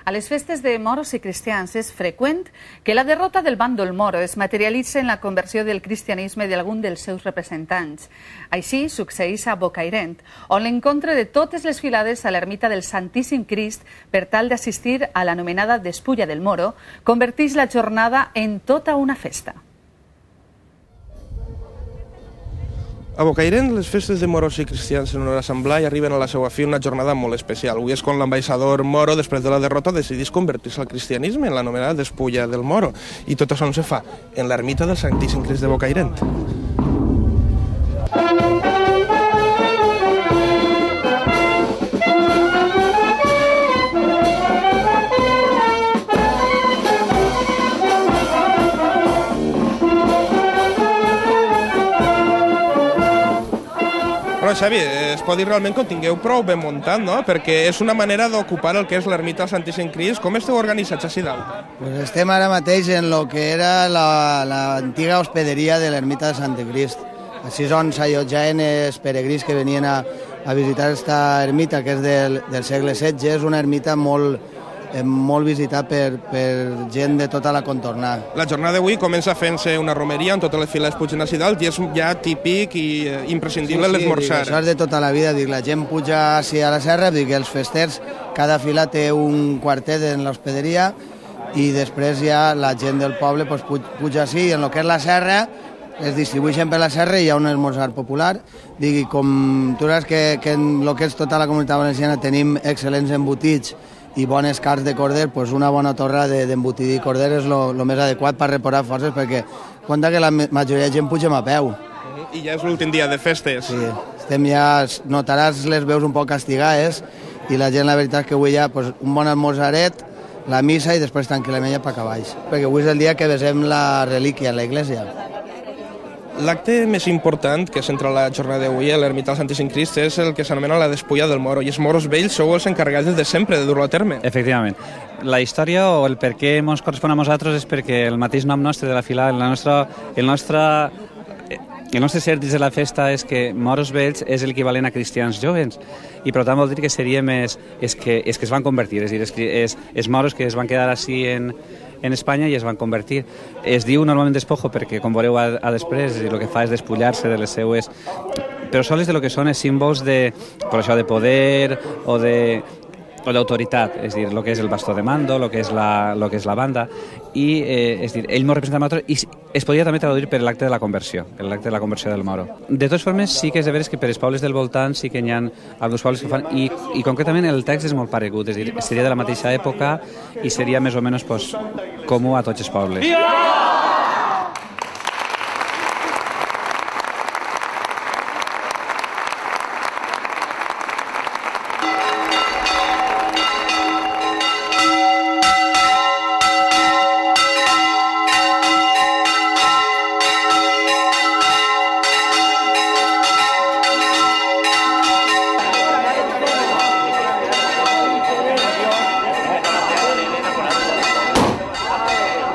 A les festes de moros i cristians és freqüent que la derrota del bàndol moro es materialitza en la conversió del cristianisme d'algun dels seus representants. Així succeeix a Bocairent, on l'encontre de totes les filades a l'ermita del Santíssim Crist per tal d'assistir a l'anomenada despulla del moro converteix la jornada en tota una festa. A Bocairent, les festes de moros i cristians en una assemblea arriben a la seva fi una jornada molt especial. Avui és quan l'ambaixador moro, després de la derrota, decideix convertir-se al cristianisme en l'anomenada despulla del moro. I tot això on se fa? En l'ermita del Santíssim Crist de Bocairent. Bueno, Xavi, es pot dir realment que ho tingueu prou ben muntat, no? Perquè és una manera d'ocupar el que és l'ermita del Santíssim Crist. Com esteu organitzats així dalt? Pues estem ara mateix en el que era l'antiga hospederia de l'ermita del Sant Crist. Així és on s'allotjaven els peregrins que venien a visitar aquesta ermita, que és del segle XVI. És una ermita molt visitat per gent de tota la contornada. La jornada d'avui comença fent-se una romeria on totes les files pugen així dalt i és ja típic i imprescindible l'esmorzar. Això és de tota la vida. La gent puja així a la serra, que els festers, cada fila té un quartet en l'hospederia i després ja la gent del poble puja així i en el que és la serra es distribueixen per la serra i hi ha un esmorzar popular. Com tu saps que en el que és tota la comunitat valenciana tenim excel·lents embotits i bones carns de corder, doncs una bona torra d'embotit i corder és el més adequat per reposar forces, perquè compta que la majoria de gent pugem a peu. I ja és l'últim dia de festes. Sí, notaràs les veus un poc castigades i la gent, la veritat, és que avui hi ha un bon esmorzaret, la missa i després tranquil·lament ja per cavalls. Perquè avui és el dia que besem la relíquia en la iglesia. L'acte més important que centra la jornada d'avui a l'ermita del Santíssim Crist és el que s'anomena la despulla del moro, i els moros vells sou els encarregats de sempre de dur-lo a terme. Efectivament. La història o el per què ens correspon a nosaltres és perquè el mateix nom nostre de la fila, el nostre cert dins de la festa és que moros vells és l'equivalent a cristians joves, i per tant vol dir que seria més és que es van convertir, és a dir, els moros que es van quedar així en Espanya i es van convertir. Es diu normalment despojo perquè, com veureu a després, el que fa és despullar-se de les seues... Però sols de lo que són els símbols de poder o d'autoritat, és a dir, el que és el bastó de mando, el que és la banda, i és dir, ell m'ho representa a nosaltres, i es podria també traduir per l'acte de la conversió, del moro. De totes formes, sí que és de veres que per els pobles del voltant sí que hi ha alguns pobles que fan, i concretament el text és molt paregut, és a dir, seria de la mateixa època i seria més o menys comú a tots els pobles.